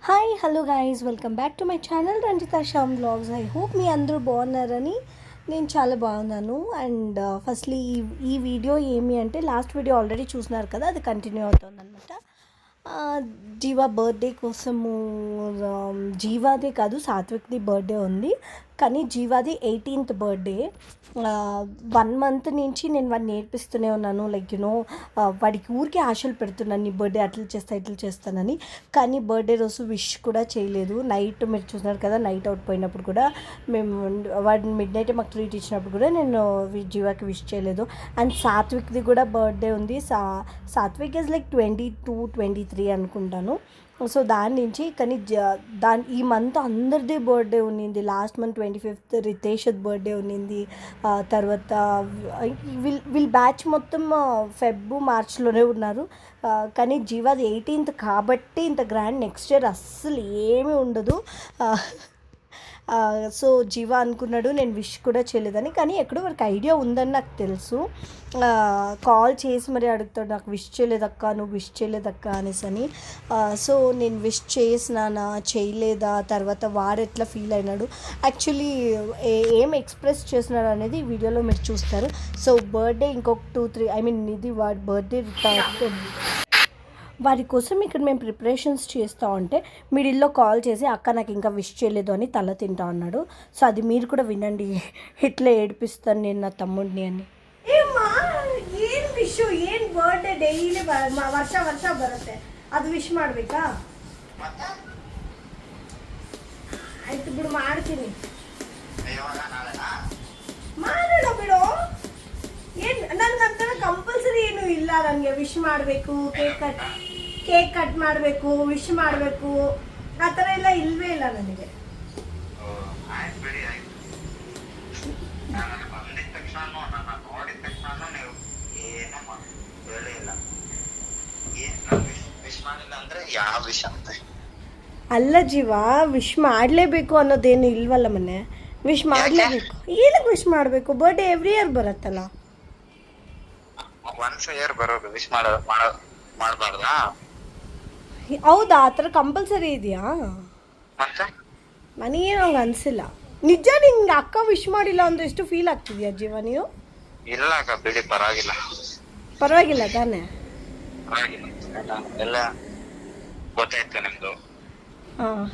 Hi hello guys welcome back to my channel Ranjitha Shyam vlogs. I hope మీ అందరూ బాగున్నారని. నేను చాలా బాగున్నాను. అండ్ ఫస్ట్లీ ఈ వీడియో ఏమి అంటే లాస్ట్ వీడియో ఆల్రెడీ చూసినారు కదా, అది కంటిన్యూ అవుతుంది అనమాట. జీవా బర్త్డే కోసము జీవాదే కాదు సాత్విక్ది బర్త్డే ఉంది, కానీ జీవాది 18th బర్త్డే. 1 month నుంచి నేను వాడిని నేర్పిస్తూనే ఉన్నాను, లైక్ యూనో వాడికి ఊరికే ఆశలు పెడుతున్నాను, నీ బర్త్డే అట్లా చేస్తా ఇట్లా చేస్తానని. కానీ బర్త్డే రోజు విష్ కూడా చేయలేదు. నైట్ మీరు చూస్తున్నారు కదా, నైట్ అవుట్ పోయినప్పుడు కూడా మేము వాడిని మిడ్ నైట్ మాకు ట్రీట్ ఇచ్చినప్పుడు కూడా నేను జీవాకి విష్ చేయలేదు. అండ్ సాత్విక్ది కూడా బర్త్డే ఉంది. సాత్విక్ ఇస్ లైక్ 22-23 అనుకుంటాను. సో దాని నుంచి కానీ ఈ మంత్ అందరిది బర్త్డే ఉన్నింది. Last month 25th Riteish birthday ఉన్నింది. తర్వాత వీళ్ళు బ్యాచ్ మొత్తం మార్చ్లోనే ఉన్నారు. కానీ జీవాది 18th కాబట్టి ఇంత గ్రాండ్. నెక్స్ట్ ఇయర్ అస్సలు ఏమీ ఉండదు. సో జీవా అనుకున్నాడు నేను విష్ కూడా చేయలేదని, కానీ ఎక్కడో వరకు ఐడియా ఉందని నాకు తెలుసు. కాల్ చేసి మరి అడుగుతాడు, నాకు విష్ చేయలేదక్క, నువ్వు విష్ చేయలేదక్క అనేసి అని. సో నేను విష్ చేసినానా చేయలేదా, తర్వాత వాడు ఎట్లా ఫీల్ అయినాడు, యాక్చువల్లీ ఏం ఎక్స్ప్రెస్ చేసినాడు అనేది ఈ వీడియోలో మీరు చూస్తారు. సో బర్త్డే ఇంకొక 2-3 ఇది వాడి బర్త్డే. వారి కోసం ఇక్కడ మేము ప్రిపరేషన్స్ చేస్తూ ఉంటే మిడిల్లో కాల్ చేసి అక్క నాకు ఇంకా విష్ చేయలేదు అని తల తింటా ఉన్నాడు. సో అది మీరు కూడా వినండి, ఇట్లా ఏడిపిస్తాను నేను నా తమ్ముడిని అని. ಏನು ವಿಶ್ ಏನು ಬರ್ಡೇ ಡೈಲಿ ವರ್ಷ ವರ್ಷ ಬರುತ್ತೆ, ಅದು ವಿಶ್ ಮಾಡಬೇಕಾ? ಆಯ್ತು ಬಿಡು, ಮಾಡ್ತೀನಿ. ಮಾಡೋಣ ಬಿಡು. ಏನು ನನಗಂತ ಕಂಪಲ್ಸರಿ ಏನೂ ಇಲ್ಲ, ನನಗೆ ವಿಶ್ ಮಾಡಬೇಕು, ಕೇಕ್ ಕಟ್ ಮಾಡಬೇಕು, ವಿಶ್ ಮಾಡಬೇಕು, ಆ ಥರ ಎಲ್ಲ ಇಲ್ಲವೇ ಇಲ್ಲ ನನಗೆ. ಅಲ್ಲ ಜೀವ, ವಿಶ್ ಮಾಡಲೇಬೇಕು ಅನ್ನೋದೇನು ಇಲ್ವಲ್ಲ ಮನೆ. ವಿಶ್ ಮಾಡಲೇಬೇಕು. ಏನಕ್ಕೆ ವಿಶ್ ಮಾಡಬೇಕು? ಬರ್ಡೇ ಎವ್ರಿ ಇಯರ್ ಬರುತ್ತಲ್ಲ. ಹೌದಾ? ಆ ಥರ ಕಂಪಲ್ಸರಿ ಇದೆಯಾ? ನನಗೇನು ಹಂಗೆ ಅನಿಸಿಲ್ಲ. ನಿಜ ನಿಂಗೆ ಅಕ್ಕ ವಿಶ್ ಮಾಡಿಲ್ಲ ಅಂದ್ರೆ ಎಷ್ಟು ಫೀಲ್ ಆಗ್ತಿದ್ಯಾ ಜೀವ ನೀವು? ಇಲ್ಲ ಅಕ್ಕ ಬಿಡಿ, ಪರವಾಗಿಲ್ಲ. ಪರವಾಗಿಲ್ಲ ತಾನೇ? ಎಲ್ಲ ಗೊತ್ತಾಯ್ತು ನಿಮ್ದು. ಹಾಂ,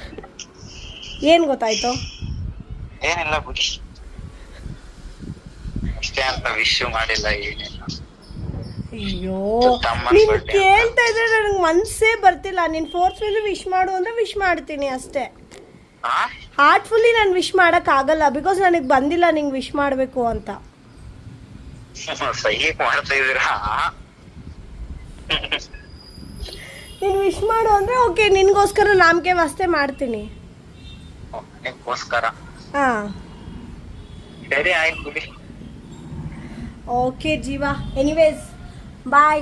ಏನು ಗೊತ್ತಾಯ್ತು? ಏನಿಲ್ಲ ಬಿಡಿ, ಅಷ್ಟೇ ಅಂತ ವಿಶ್ ಮಾಡಿಲ್ಲ, ಏನಿಲ್ಲ. ಅಯ್ಯೋ, ನೀನು ಕೇಳ್ತಾ ಇದ್ರೆ ನನಗೆ ಮನಸ್ಸೇ ಬರ್ತಿಲ್ಲ. ನೀನು ಫೋರ್ಸ್ಫುಲಿ ವಿಶ್ ಮಾಡು ಅಂದರೆ ವಿಶ್ ಮಾಡ್ತೀನಿ ಅಷ್ಟೇ. ಹಾರ್ಟ್ಫುಲ್ಲಿ ನಾನು ವಿಶ್ ಮಾಡೋಕ್ಕಾಗಲ್ಲ, ಬಿಕಾಸ್ ನನಗೆ ಬಂದಿಲ್ಲ ನಿಂಗೆ ವಿಶ್ ಮಾಡಬೇಕು ಅಂತ. ಸಹಿ ಮಾಡ್ತಾ ಇದ್ದೀರಾ? ನೀನು ವಿಶ್ ಮಾಡು ಅಂದರೆ ಓಕೆ, ನಿನಗೋಸ್ಕರ ನಾಮಕೆ ವಾಸ್ತೆ ಮಾಡ್ತೀನಿ. ನಿನಗೋಸ್ಕರ? ಹಾಂ ಸರಿ, ಆಯ್ತು ಬಿಡಿ. ఓకే జీవా, ఎనీవేస్ బాయ్.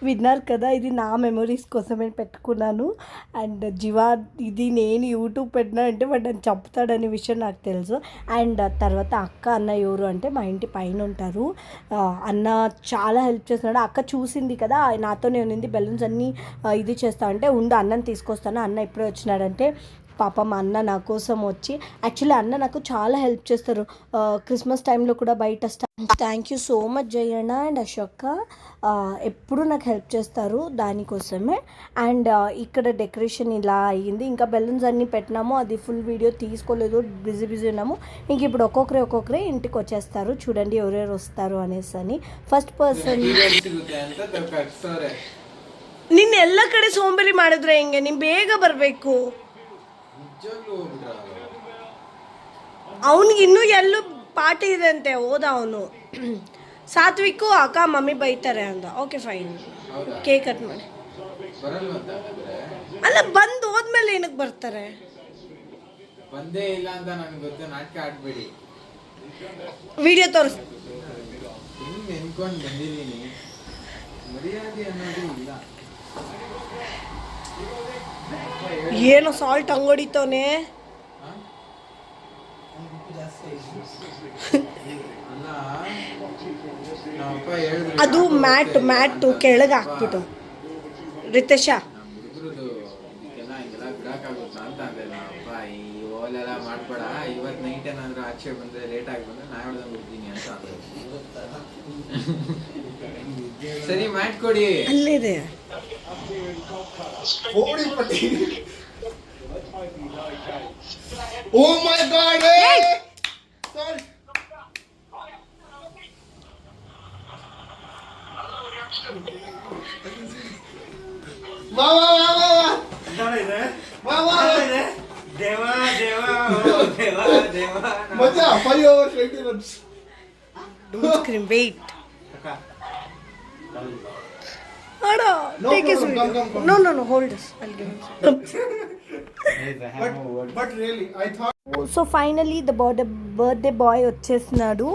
విన్నారు కదా, ఇది నా మెమరీస్ కోసమే పెట్టుకున్నాను. అండ్ జీవా ఇది నేను యూట్యూబ్ పెట్టినా అంటే వాడు నన్ను చంపుతాడనే విషయం నాకు తెలుసు. అండ్ తర్వాత అక్క అన్న ఎవరు అంటే మా ఇంటి పైన ఉంటారు. అన్న చాలా హెల్ప్ చేస్తున్నాడు. అక్క చూసింది కదా, నాతోనే ఉన్నింది. బెలూన్స్ అన్నీ ఇది చేస్తా అంటే ఉండు అన్నని తీసుకొస్తాను, అన్న ఎప్పుడే వచ్చినాడంటే పాపం అన్న నా కోసం వచ్చి, యాక్చువల్లీ అన్న నాకు చాలా హెల్ప్ చేస్తారు. క్రిస్మస్ టైంలో కూడా బయట thank you so much Jayanna and Ashoka, ఎప్పుడు నాకు హెల్ప్ చేస్తారు దానికోసమే. అండ్ ఇక్కడ డెకరేషన్ ఇలా అయ్యింది. ఇంకా బెలూన్స్ అన్నీ పెట్టినాము, అది ఫుల్ వీడియో తీసుకోలేదు, బిజీ ఉన్నాము. ఇంక ఇప్పుడు ఒక్కొక్కరే ఇంటికి వచ్చేస్తారు. చూడండి ఎవరెవరు వస్తారు అనేసి అని. ఫస్ట్ పర్సన్ ನಿನ್ನ ಎಲ್ಲ ಕಡೆ ಸೋಂಬೇರಿ ಮಾಡಿದ್ರೆ ಹೆಂಗೆ? ನೀನು ಬೇಗ ಬರಬೇಕು. ಅವನಿಗೆ ಇನ್ನೂ ಎಲ್ಲೂ ಪಾರ್ಟಿ ಇದೆ ಅಂತೆ, ಹೋದ ಅವನು. ಸಾತ್ವಿಕ್ಕು ಅಕ್ಕ ಮಮ್ಮಿ ಬೈತಾರೆ ಅಂದ. ಓಕೆ ಫೈನ್, ಕೇಕ್ ಕಟ್ ಮಾಡಿ. ಅಲ್ಲ, ಬಂದು ಹೋದ್ಮೇಲೆ ಏನಕ್ಕೆ ಬರ್ತಾರೆ? ಬಂದೇ ಇಲ್ಲ ಅಂತ ನನಗೆ ಗೊತ್ತು, ನಾಟಕ ಆಡ್ಬೇಡಿ. ವಿಡಿಯೋ ತೋರಿಸ್. ನೆನ್ಕೊಂಡು ಬಂದಿದ್ದೀನಿ, ಮರ್ಯಾದೆ ಅನ್ನೋದು ಇಲ್ಲ. ಏನೋ ಸಾಲ್ಟ್ ಹಂಗೊಡಿತವನೆ. ಅದು ಮ್ಯಾಟು ಕೆಳಗೆ ಹಾಕ್ಬಿಟ್ಟು ರಿತೇಶ ಬಿಡಕ್ಕಾಗುತ್ತಾ ಅಂತ ಅಂದಿಲ್ಲ ಅಪ್ಪ ಈ ಓಲೆಲ್ಲ ಮಾಡ್ಬೇಡ ಇವತ್ತು ನೈಟ್ ಏನಾದ್ರು ಆಚೆ ಬಂದ್ರೆ ಲೇಟ್ ಆಗಿ ಬಂದ್ರೆ ನಾ ಹೇಳ್ದಂಗೆ ಬಿಡ್ತೀನಿ ಅಂತ ಅಂದೆ. ಸರಿ ಮಾಡ್ಕೊಡಿ. ಅಲ್ಲಿದೆ Oh my God! Sorry. Macha, 5 hours 20 minutes. Don't scream, wait. Ada, No take his problem, video. come. No, hold this. I'll give him some. But really, I thought. So finally the birthday boy వచ్చేస్తున్నాడు.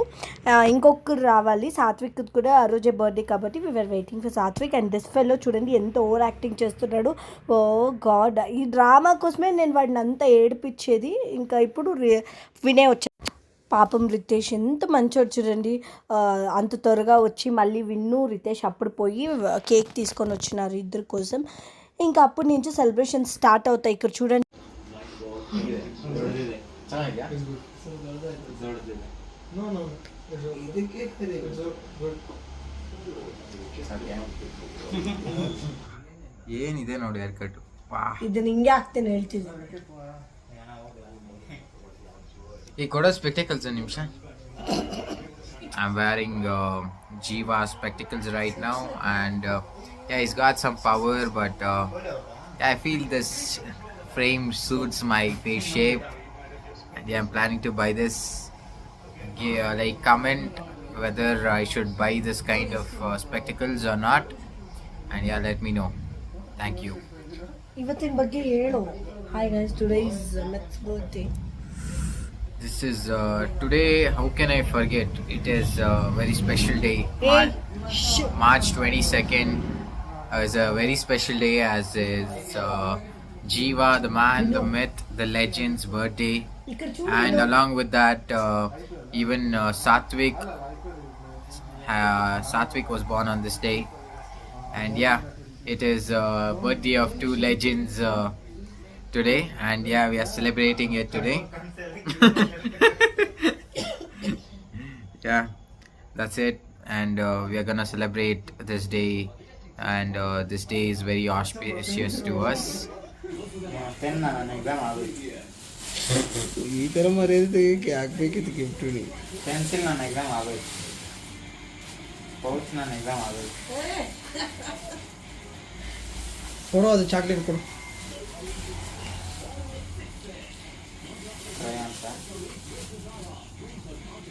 ఇంకొకరు రావాలి, సాత్విక్ కూడా ఆ రోజే birthday కాబట్టి we are waiting for Satvik. And this fellow చూడండి ఎంత over acting చేస్తున్నాడు. ఓ గాడ్, ఈ డ్రామా కోసమే నేను వాడిని అంత ఏడిపించేది. ఇంకా ఇప్పుడు వినయ్ వచ్చా. పాపం రితేష్ ఎంత మంచోడు చూడండి. అంత త్వరగా వచ్చి మళ్ళీ విన్ను రితేష్ అప్పుడు పోయి కేక్ తీసుకొని వచ్చినారు ఇద్దరి కోసం. ఇంకా అప్పటి నుంచి సెలబ్రేషన్ స్టార్ట్ అవుతాయి. ఇక్కడ చూడండి. ಏನಿದೆ ನೋಡಿ ಹೇರ್ ಕಟ್. ಇದನ್ನ ಹಿಂಗೆ ಹಾಕ್ತೇನೆ ಹೇಳ್ತಿದ್ದೀನಿ. ಈ ಕೊಡೋ ಸ್ಪೆಕ್ಟಿಕಲ್ಸ್ ನಿಮಿಷ. I'm wearing Jiva spectacles right now, and yeah, he's got some power, but I feel this frame suits my face shape, and yeah, I'm planning to buy this. Yeah, like comment whether I should buy this kind of spectacles or not, and yeah, let me know. Thank you. ಇವತ್ತಿನ ಬಗ್ಗೆ ಹೇಳು. Hi guys, today is Meth's birthday. This is today, how can I forget? It is a very special day. March 22nd is a very special day, as is Jiva, the man, the myth, the legend's birthday. And along with that, even Satvik was born on this day. And yeah, it is birthday of two legends today, and yeah, we are celebrating it today. Yeah, that's it, and we are gonna celebrate this day, and this day is very auspicious to us. ಈ ತರ ಮರ್ಯಾದೆ ಹಾಕ್ಬೇಕಿತ್ತು gift. Pencil ನನ್ನ exam ಆಗೋಯ್ತು, pouch ನನ್ನ exam ಆಗೋಯ್ತು. ಕೊಡು, ಅದು chocolate ಕೊಡು.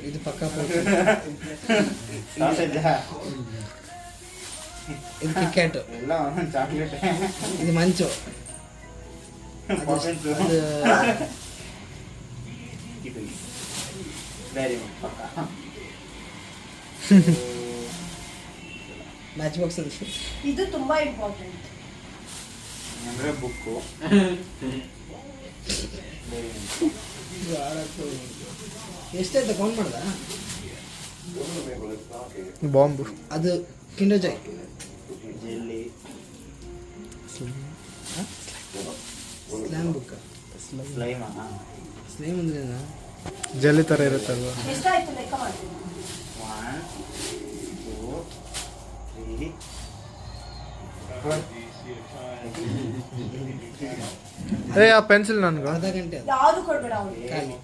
ಇದು ಪಕ್ಕ ಇದು ಕಿಕ್ಯಾಟ್, ಎಲ್ಲ ಒಂದೊಂದು ಚಾಕ್ಲೇಟ್. ಇದು ಮಂಚು, ಮ್ಯಾಚ್ ಬಾಕ್ಸ್ ಅದು. ಇದು ತುಂಬಾ ಇಂಪಾರ್ಟೆಂಟ್ ಅಂದ್ರೆ ಬುಕ್ಕು. ಎಷ್ಟಾಯ್ತು ಕೌಂಟ್ ಮಾಡ್ದ? ಬಾಂಬ್ ಅದು Kinder Joy jelly slam book. Slime slime ಅಂದ್ರೆ ಜಲ್ಲಿ ಥರ ಇರುತ್ತಲ್ವ. ಎಷ್ಟಾಯ್ತು ಲೆಕ್ಕ ಮಾಡ್ತೀನಿ. 1 2 3 ಆ ಪೆನ್ಸಿಲ್ ನನ್ಗೆ ಅರ್ಧ ಗಂಟೆ ಅದು ಯಾವುದು ಕೊಡ್ಬೇಡ ಅವ್ರಿಗೆ. ಖಾಲಿ.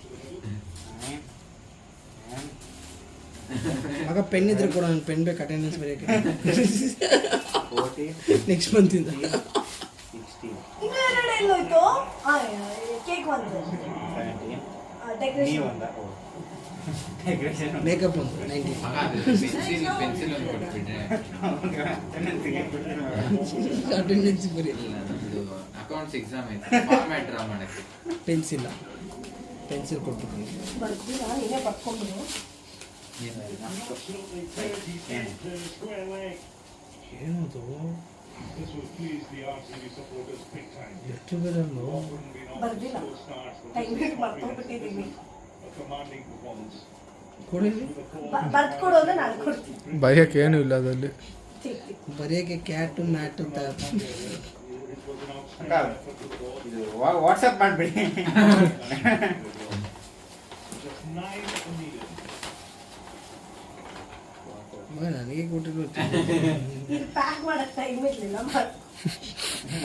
ಮಗ ಪೆನ್ ಇದ್ರೆ ಕೂಡ ನಾನು ಪೆನ್ ಬೇಕು ಅಟೆಂಡೆನ್ಸ್ ಬರೆಯೋಕ್ಕೆ. 40 ನೆಕ್ಸ್ಟ್ ಮಂತಿಂದ 60 ಇನ್ನು ಎರಡು ಎಲ್ಲೋಯ್ತು? ಕೇಕ್ ಒಂದು, 70 ಡೆಕೋರೇಷನ್ ಮೇಕಪ್ ಒಂದು 90. ಪೆನ್ಸಿಲ್ ಒಂದು ಕೊಟ್ಬಿಟ್ರೆ ಅಟೆಂಡೆನ್ಸ್ ಬರೀ. ಅಕೌಂಟ್ಸ್ ಎಕ್ಸಾಮ್ ಐತೆ, ಫಾರ್ಮ್ಯಾಟ್ ಡ್ರಾ ಮಾಡಕ್ಕೆ ಪೆನ್ಸಿಲ್ ಕೊಟ್ಬಿಟ್ಟು ಬರ್ತೀರಾ? ನೀನೇ ಬರ್ಕೊಂಡ್ಬಿಡು. ಏನದು ಎಷ್ಟು ಬರಲ್ಲ ಬರ್ದಿಲ್ಲ, ಟೈಮ್ ಮರ್ತೋಗ್ಬಿಟ್ಟಿದ್ದೀವಿ. ಕೊಡಿಲಿ. ಬರ್ದು ಕೊಡು ಅಂದ್ರೆ ನಾನು ಕೊಡ್ತೀನಿ. ಬೈಯಕ್ಕೆ ಏನೂ ಇಲ್ಲ ಅದಲ್ಲಿ. ಬರೆಯೋಕ್ಕೆ ಕ್ಯಾಟು ಮ್ಯಾಟು ಇದು ವಾಟ್ಸಪ್ ಮಾಡ್ಬಿಡಿ. ನನಗೆ ಕೊಟ್ಟಿರೋ ಇದು ಪ್ಯಾಕ್ ಮಾಡಕ್ಕೆ ಟೈಮ್ ಇರಲಿಲ್ಲ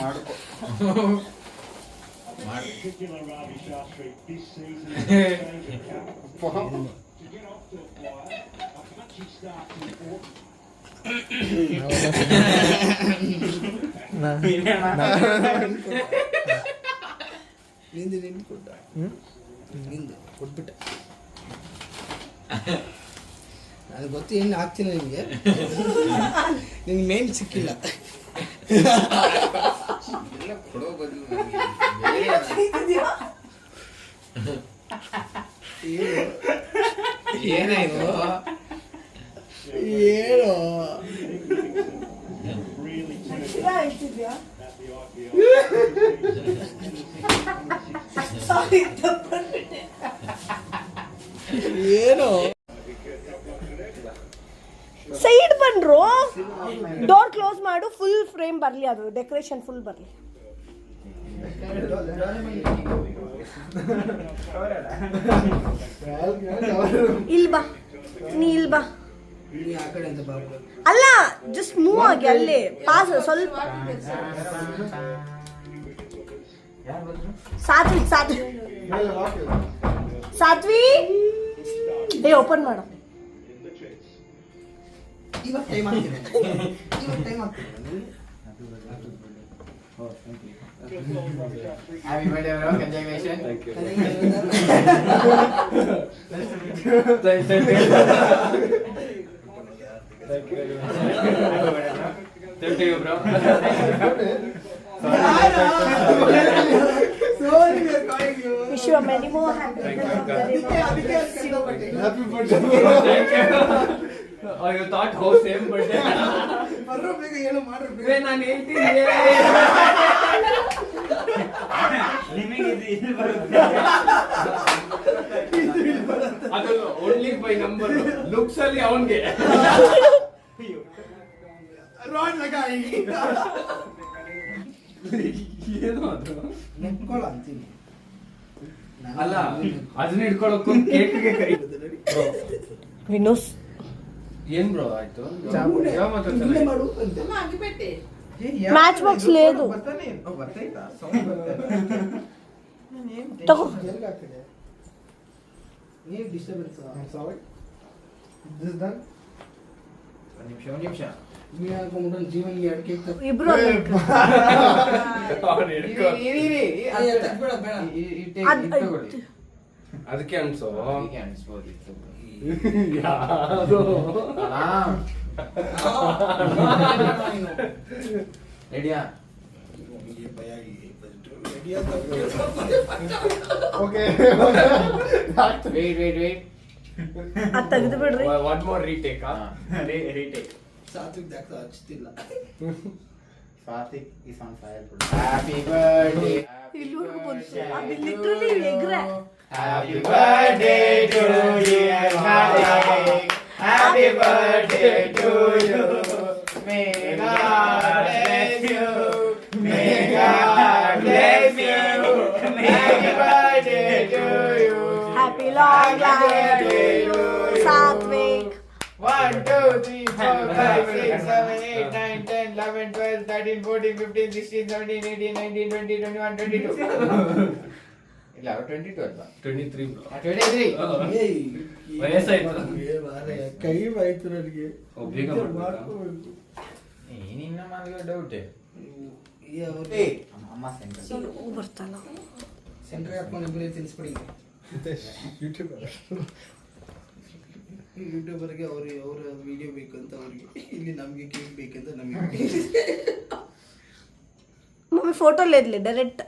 ಮಾಡ್ಕೊ. ನಿಂದು ಕೊಟ್ಟ ನಿಂದು ಕೊಟ್ಬಿಟ್ಟೆ. ನನಗೆ ಗೊತ್ತು ಏನು ಆಗ್ತಿಲ್ಲ ನಿಮಗೆ. ನಿನ್ಗೆ ಮೇನ್ ಸಿಕ್ಕಿಲ್ಲ. ಕೊಡೋ ಬದಲು ಏನಾಯ್ತು? ಏನು ಏನು ಸೈಡ್ ಬಂದ್ರು, ಡೋರ್ ಕ್ಲೋಸ್ ಮಾಡು, ಫುಲ್ ಫ್ರೇಮ್ ಬರಲಿ, ಅದು ಡೆಕೋರೇಷನ್ ಫುಲ್ ಬರಲಿ. ಇಲ್ ಬಾ, ನೀ ಇಲ್ ಬಾ. ನೀ ಆ ಕಡೆ ಅಂತ ಬಾಬು. ಅಲ್ಲ, ಜಸ್ಟ್ ಮೂವ್ ಆಗಿ ಅಲ್ಲೇ ಪಾಸ್ ಸ್ವಲ್ಪ. ಸಾತ್ವಿ ಸಾತ್ವಿ ಸಾತ್ವಿ ಓಪನ್ ಮಾಡು. ಇವಾಗ ಟೈಮ್ ಆಗ್ತಿದೆ. ಇವಾಗ ಟೈಮ್ ಆಗ್ತಿದೆ. Happy birthday, bro. Congratulations. Thank you. Thank you, bro. Wish you a many more happy birthday. Happy birthday. You thought how same birthday? ಬರ್ರೋ ಬೇಗ ಏನೋ ಮಾಡ್ರು. ನಾನು ಹೇಳ್ತೀನಿ. ನಿಮಗೆ ಇದು ಬರುತ್ತೆ. ಅದು ಓನ್ಲಿ ಬೈ ನಂಬರ್ ಲುಕ್ಸ್ ಅಲ್ಲಿ ಅವನ್ಗೆ ರಾಡ್ ಲಗಾಯಿ. ಏನು ಅದು ನೆಕ್ಕೊಳ್ಳ ಅಂತೀನಿ. ಅಲ್ಲ ಅದನ್ನ ಹಿಡ್ಕೊಳಕ್ಕೂ ಕೇಕ್ಗೆ ಕೈ ವಿನೋಸ್ ಏನ್ ಬ್ರೋ ಆಯ್ತು ಇಲ್ಲೇ ಮಾಡು ಅಂತೆ. మ్యాచ్ బాక్స్ లేదు తగో ಎಲ್ಗಾಗ್ತಿದೆ? ನೀವು ಡಿಸ್ಟರ್ಬೆನ್ಸ್. ಸಾರಿ. This done. ಒಂದು ನಿಮಿಷ. ನೀವು ಹಾಕೊಂಡ್ಬಿಟ್ಟು ಜೀವನಿಗೆ ಅಡಿಕೆ ಇತ್ತು. ಇಬ್ರು ಅದಕ್ಕೆ ಅನ್ಸೋ ಹೀಗೆ ಅನ್ಸ್ಬೋದಿತ್ತು. ರೆಡಿಯಾ? ವೇಟ್ ಅದು ತೆಗೆದು ಬಿಡ್ರಿ. One more retake. Retake. Satvik ದಾಕ್ತ ಹಚ್ತಿಲ್ಲ. Satvik is on fire. Happy birthday. ಇಲ್ಲಿವರೆಗೂ ಬಂತು, ಅದು ಲಿಟ್ರಲಿ ಎಗ್ರೆ. Happy birthday to you, happy birthday to you. May God bless you. May God bless you. Happy birthday to you. Happy long life to you, Satvik. 1, 2, 3, 4, 5, 6, 7, 8, 9, 10, 11, 12, 13, 14, 15, 16, 17, 18, 19, 20, 21, 22. ಇಲ್ಲ 22 ಅಲ್ವಾ? 23 bro. 23. ವಯಸ್ಸಾಯ್ತು. ಕೈ ಬಾಯ್ತು ನನಗೆ. ಬೇಗ ಮಾಡ್ಬೇಕಾ? ಮಾಡ್ಕೋಬೇಕು. ನಿನ್ನ ಮಾತ್ರ ಡೌಟ್. ಅಮ್ಮ ಸೆಂಟರ್. ಬರ್ತಲ್ಲ ಸೆಂಟ್ರ್ ಹಾಕೊಂಡು ಇಬ್ಬರೇ ತಿನ್ಸ್ಬಿಡಿ. ಯೂಟ್ಯೂಬರ್ಗೆ ಅವರ ವಿಡಿಯೋ ಬೇಕಂತ ಅವ್ರಿಗೆ, ಇಲ್ಲಿ ನಮಗೆ ಕೇಕ್ ಬೇಕಂತ ನಮಗೆ. మమ్మీ ఫోటో లేదులే, డైరెక్ట్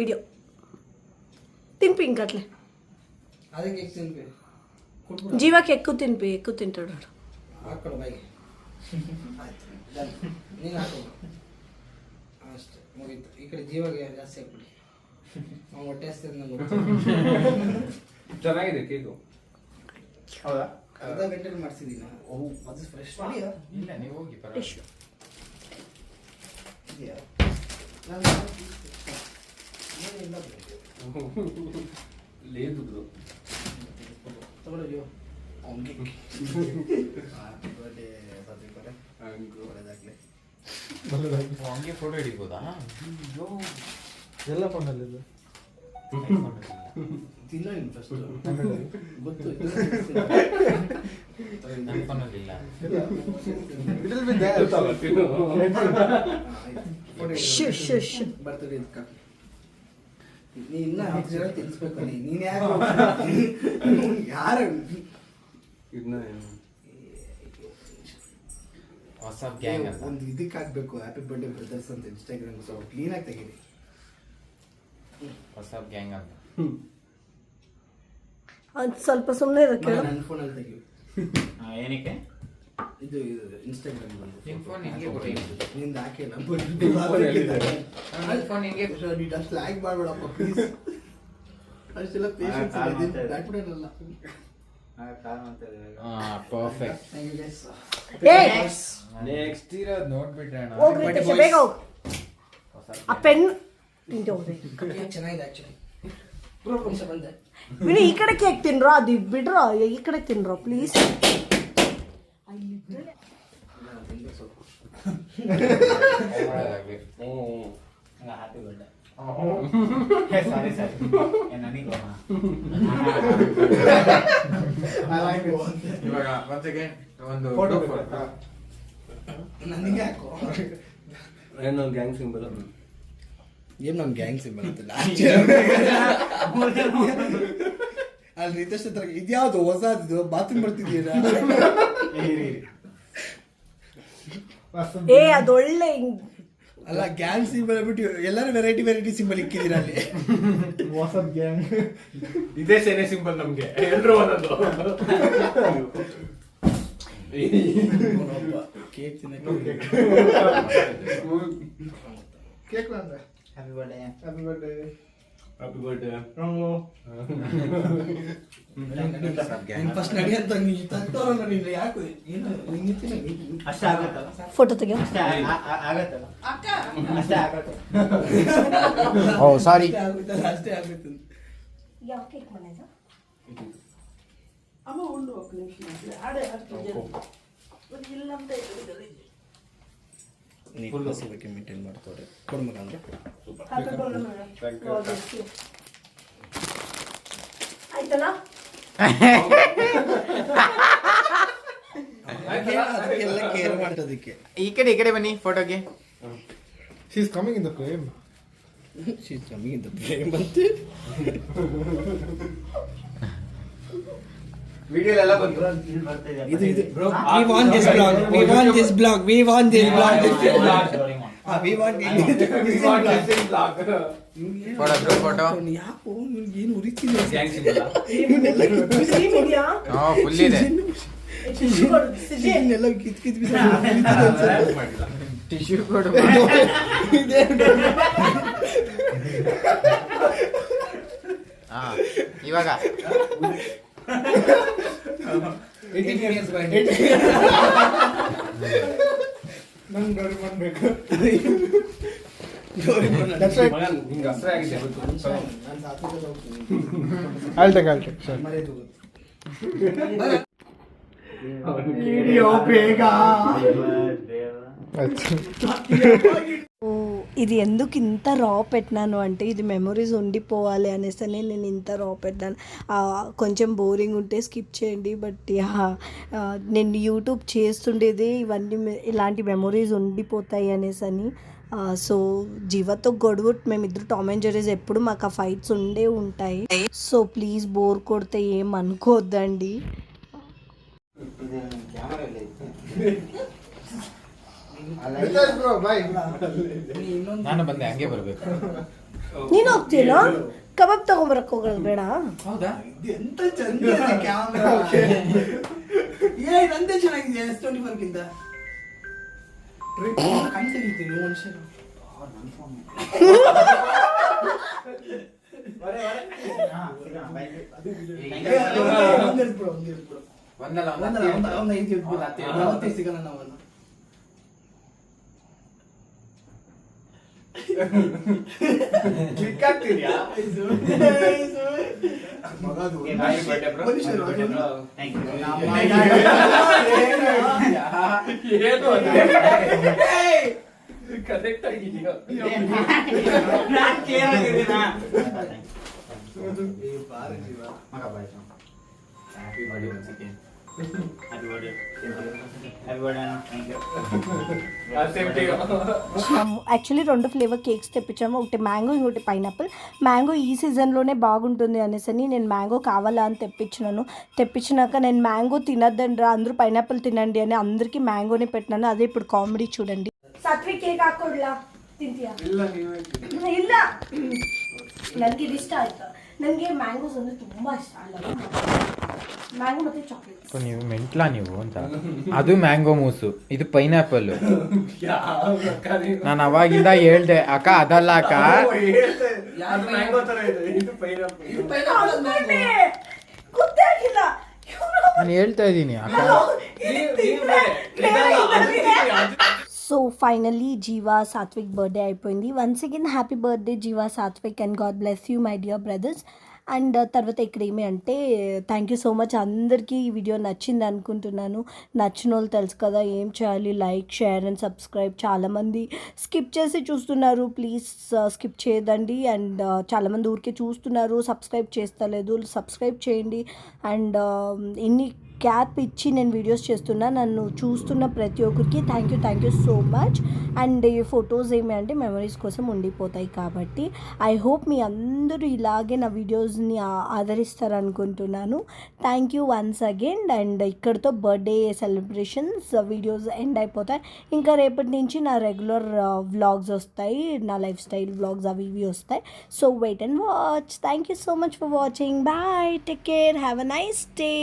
వీడియో తినిపి ఇంకట్లే. ಅದೇ ಕೇಕ್ ತಿನ್ಬೇಕು. జీవాకి ఎక్కువ తినిపి, ఎక్కువ తింటాడు. ಹಾಕೊಳ್ಳೋ ಬಾಯಿಗೆ. ಆಯ್ತು ಡನ್. ನೀನು ಹಾಕೋ ಅಷ್ಟೇ, ಮುಗೀತು. ಈ ಕಡೆ ಜೀವಾಗೆ ಜಾಸ್ತಿ ಹಾಕ್ಬಿಡಿ. ಅವ್ನು ಹೊಟ್ಟೆ ಹಸ್ತಿದ್ ನಂಗೆ ಗೊತ್ತು. ಚೆನ್ನಾಗಿದೆ ಕೇಕು. ಹೌದಾ? ಅರ್ಧ ಗಂಟೆಗೆ ಮಾಡಿಸಿದ್ದೀನಿ. ಓಹ್ ಅದು ಫ್ರೆಶ್ ಇದೆಯಾ? ಇಲ್ಲ ನೀವು ಹೋಗಿ ಪರವಾಗಿಲ್ಲ. ಇದೆಯಾ? లేదు ಬ್ರೋ ತಗೊಳ್ಳೋ ಅವನಿಗೆ ಹ್ಯಾಪಿ ಬರ್ಡೇ ಬರ್ತಾರೆ ಒಳ್ಳೆದಾಗಲಿ. ಹಂಗೆ ಫೋಟೋ ಹಿಡಿಬೋದಾ? ಎಲ್ಲ ಫೋನಲ್ಲಿದೆ. ತಿನ್ನೋ ನೀನು ಫಸ್ಟ್ ಗೊತ್ತು. ನನ್ನ ಫೋನಲ್ಲಿಲ್ಲ. ಬರ್ತಡೆ ಇದಕ್ಕ ನೀ ಇನ್ನ ಜನ ತಿನ್ಸ್ಬೇಕು. ನೀನ್ ಯಾರು ಇದನ್ನ ಹೊಸ ಗ್ಯಾಂಗ್ ಅಂತ. ಒಂದು ಇದಕ್ಕೆ ಹಾಕ್ಬೇಕು ಹ್ಯಾಪಿ ಬರ್ಡೇ ಬ್ರದರ್ಸ್ ಅಂತ ಇನ್ಸ್ಟಾಗ್ರಾಮ್ ಸ್ವಲ್ಪ ಕ್ಲೀನಾಗಿ ತೆಗೀರಿ. ಹೊಸ ಗ್ಯಾಂಗ್ ಅಂತ. ಅದು ಸ್ವಲ್ಪ ಸುಮ್ಮನೆ ಇರೋಕ್ಕೆ ನನ್ನ ಫೋನಲ್ಲಿ ತೆಗಿ. ಏನಕ್ಕೆ? ಇದು ಇನ್ಸ್ಟಾಗ್ರಾಮ್ ಬಂದು ನಿನ್ ಫೋನ್ ನಿನ್ಗೆ ಕೊಡಿ. ನಿಂದ ಹಾಕಿಲ್ಲ ನನ್ನ ಫೋನ್ ನಿನ್ಗೆ ನೀನು ಅಷ್ಟು ಲ್ಯಾಗ್ ಮಾಡಬೇಡಪ್ಪ ಪ್ಲೀಸ್. ಅಷ್ಟೆಲ್ಲ ಪೇಷನ್ಸ್ ಇದೆ ಬ್ಯಾಟ್ಬಿಡಲ್ಲ. Perfect. Thank you guys. Next ಇರೋದು ನೋಡ್ಬಿಟ್ರೆ ಅಣ್ಣ. ಹೋಗ್ರಿ ರಿತೇಶ, ಬೇಗ ಹೋಗು. ಆ ಪೆನ್ ತಿಂದು ಹೋಗ್ರಿ. ಚೆನ್ನಾಗಿದೆ ಆಕ್ಚುಲಿ. ನಿಮಿಷ ಬಂದೆ. ಬಿಡಿ, ಈ ಕಡೆ ಕೇಕ್ ತಿನ್ರೋ, ಅದು ಬಿಡ್ರೋ, ಈ ಕಡೆ ತಿನ್ರೋ ಪ್ಲೀಸ್. Happy birthday. ಸಾರಿ ನನಗೆ ಇವಾಗ ಒಂದ್ ಸೆಕೆಂಡ್ ಒಂದು ಫೋಟೋ ಫೋಟೋ. ನನಗೆ ಹಾಕೋ. ಏನೋ ಗ್ಯಾಂಗ್ ಸಿಂಬಲ್. ಏನ್ ನನ್ನ ಗ್ಯಾಂಗ್ ಸಿಂಬಲ್ ಅಂತಿಲ್ಲ ಅಲ್ಲಿ ರಿತೇಶ್ ಹತ್ರ ಇದ್ಯಾವ್ದು ಹೊಸದು ಬಾತ್ರೂಮ್ ಬರ್ತಿದ್ದೀರಾ? ಏ ಅದು ಒಳ್ಳೆ ಅಲ್ಲ ಗ್ಯಾಂಗ್ ಸಿಂಬಲ್ ಬಿಟ್ಟು ಎಲ್ಲರೂ ವೆರೈಟಿ ಸಿಂಬಲ್ ಇಕ್ಕಿದ್ದೀರಾ ಅಲ್ಲಿ. WhatsApp gang. ಇದೇ ಸೇನೆ ಸಿಂಬಲ್ ನಮ್ಗೆ ಎಲ್ರು ಒಂದೊಂದು. ಕೇಕ್ ತಿನ್ನಕ್ಕೆ ಕೇಕ್ ಬಂದ. Happy birthday. Happy birthday. Happy birthday. First ನಡಿ ಅಂತ ನೀನು ತತ್ತೋರಲ್ಲ ನೀನು ಯಾಕೆ ಏನು ನಿಂತಿನ ಅಷ್ಟೇ ಆಗತ್ತಲ್ಲ? ಫೋಟೋ ತೆಗಿಯೋ. ಅಷ್ಟೇ ಆಗತ್ತಲ್ಲ? ಅಷ್ಟೇ ಆಗತ್ತೆ. ಓ ಸಾರಿ. ಅಷ್ಟೇ ಆಗುತ್ತೆ. ಯಾವ ಕೇಕ್ ಮನೆದ? ಅಮ್ಮ ಉಂಡು ಹೋಗ್ಲಿ ನಿಮಿಷ ಆಡೆ ಅಷ್ಟು ಇಲ್ಲ ಅಂತ ನೀಟ್ ಮೇಂಟೈನ್ ಮಾಡ್ತವ್ರೆ. ಕೊಡು ಮಗ ಅಂದ್ರೆ ಆಯ್ತಲ್ಲ? ಅದಕ್ಕೆಲ್ಲ ಕೇರ್ ಮಾಡೋದಕ್ಕೆ. ಈ ಕಡೆ ಬನ್ನಿ ಫೋಟೋಗೆ. She is coming in the frame. She's coming in the frame ಬಂತು. ವಿಡಿಯೋ ಎಲ್ಲ ಬಂತು. ಇದು we want this blog. We want this blog. We want this blog. We want photo bro photo. ಯಾಕೋ ನಿನ್ಗೆ ಏನು ಉರಿತಿದೆ? Gang symbol. ಕ್ರೀಮ್ ಇದೆಯಾ? Full ಇದೆ. ಟಿಶ್ಯೂ ಕೊಡು, ಸಿಜಿ. ಇದನ್ನೆಲ್ಲ ಕಿತ್ ಮಾಡಿಲ್ಲ. ಟಿಶ್ಯೂ ಕೊಡು. ಇವಾಗ 18 years back. ನಂಗೆ ಡೋರೇಮೋನ್ ಬೇಕು. ಮಗನ್ ನಿಂಗೆ ಹಸ್ರೆ ಆಗಿದೆ ಗೊತ್ತು. ನಾನು ಸಾತ್ವಿಕದಲ್ಲಿ ಹೋಗ್ತೀನಿ. I'll take. Sure. ಮರೆತು ಹೋಗುತ್ತೆ. ವಿಡಿಯೋ ಬೇಗ. ఓ, ఇది ఎందుకు ఇంత రా పెట్టినాను అంటే ఇది మెమరీస్ ఉండిపోవాలి అనేసరి నేను ఇంత రా పెట్టాను. కొంచెం బోరింగ్ ఉంటే స్కిప్ చేయండి. బట్ నేను యూట్యూబ్ చేస్తుండేది ఇవన్నీ ఇలాంటి మెమరీస్ ఉండిపోతాయి అనేసని. సో జీవతో గొడవ మేమిద్దరు టామ్ అండ్ జెర్రీస్ ఎప్పుడు మాకు ఆ ఫైట్స్ ఉండే ఉంటాయి. సో ప్లీజ్ బోర్ కొడితే ఏం అనుకోవద్దండి. Bro bye. ನಾನು ಬಂದೆ, ಹಂಗೆ ಬರ್ಬೇಕು. ನೀನು ಹೋಗ್ತೀನೋ? ಕಬಾಬ್ ತಗೊಂಬರಕ್ಕೆ ಹೋಗೋದು ಬೇಡ? ಹೌದಾ? ಎಂತ ಚಂದ ಕ್ಯಾಮ್ರಾ. ನಂದೇ ಚೆನ್ನಾಗಿದೆ S24 ಗಿಂತ. ಕಣ್ ತೆಗಿತೀನಿ ಮನುಷ್ಯರು. ಒಂದಲ್ಲ ಒಂದು 5 ಯಾವತ್ತೇ ಸಿಗಲ್ಲ ನಾವಲ್ಲ. ಕ್ಲಿಕ್ ಆಗ್ತಿದ್ಯಾ Happy birthday, bro. Happy birthday, bro. Thank you. ಏನು ಕನೆಕ್ಟ್ ಆಗಿದೆಯಾ ನಾನ್ clear ಆಗಿದ್ದೀನಾ? ಮಗ ಬಾಯ್. Happy birthday once again. Happy birthday. Happy birthday అన్న. Thank you. Actually 2 flavour cakes తెప్పించాము, ఒకటి మ్యాంగో ఇంకోటి పైనాపిల్. మ్యాంగో ఈ సీజన్లోనే బాగుంటుంది అనేసి నేను మ్యాంగో కావాలా అని తెప్పించినాక నేను మ్యాంగో తినద్దండి రా అందరూ పైనాపిల్ తినండి అని అందరికీ ಮ್ಯಾಂಗೋನೇ పెట్టినాను. ಅದೇ ఇప్పుడు ಕಾಮಿಡಿ చూడండి. ಸಾತ್ವಿಕ್ ಕೇಕ್ ಹಾಕೊಡ್ಲಾ ತಿಂತೀಯಾ? ಇಲ್ಲ ನನಗೆ ಇದು ಇಷ್ಟ ಆಯ್ತು. ನನಗೆ ಮ್ಯಾಂಗೋಸ್ ಅಂದರೆ ತುಂಬ ಇಷ್ಟ. ಅಲ್ಲ ಮ್ಯಾಂಗೋ ಮತ್ತು ಚಾಕ್ಲೇಟ್ಸ್. ನೀವು ಮೆಂಟ್ಲಾ ನೀವು ಅಂತ. ಅದು ಮ್ಯಾಂಗೋ ಮೂಸು, ಇದು ಪೈನಾಪಲ್. ನಾನು ಅವಾಗಿಂದ ಹೇಳ್ದೆ ಅಕ್ಕ ಅದಲ್ಲ ಅಕ್ಕ. ಮ್ಯಾಂಗೋ ತರ ಇದೆ, ಇದು ಪೈನಾಪಲ್. ಗೊತ್ತಾಗಿಲ್ಲ. ನಾನು ಹೇಳ್ತಾ ಇದ್ದೀನಿ ಅಕ್ಕ. So finally Jeeva Satvik birthday అయిపోయింది. Once again happy birthday Jeeva Satvik and God bless you my dear brothers. And తర్వాత ఇక్కడ ఏమి అంటే థ్యాంక్ యూ సో మచ్. అందరికీ ఈ వీడియో నచ్చింది అనుకుంటున్నాను. నచ్చిన వాళ్ళు తెలుసు కదా ఏం చేయాలి, లైక్ షేర్ అండ్ సబ్స్క్రైబ్. చాలామంది స్కిప్ చేసి చూస్తున్నారు, ప్లీజ్ స్కిప్ చేయదండి. అండ్ చాలామంది ఊరికే చూస్తున్నారు, సబ్స్క్రైబ్ చేస్తలేదు, సబ్స్క్రైబ్ చేయండి. అండ్ ఇన్ని గ్యాప్ ఇచ్చి నేను వీడియోస్ చేస్తున్నా, నన్ను చూస్తున్న ప్రతి ఒక్కరికి thank you so much. And ఈ ఫొటోస్ ఏమి అంటే మెమరీస్ కోసం ఉండిపోతాయి కాబట్టి ఐ హోప్ మీ అందరూ ఇలాగే నా వీడియోస్ని ఆదరిస్తారనుకుంటున్నాను. Thank you once again. And ఇక్కడితో బర్త్డే సెలబ్రేషన్స్ వీడియోస్ ఎండ్ అయిపోతాయి. ఇంకా రేపటి నుంచి నా రెగ్యులర్ వ్లాగ్స్ వస్తాయి, నా లైఫ్ స్టైల్ వ్లాగ్స్ అవి ఇవి వస్తాయి. So wait and watch. Thank you so much for watching. Bye, take care, have a nice day.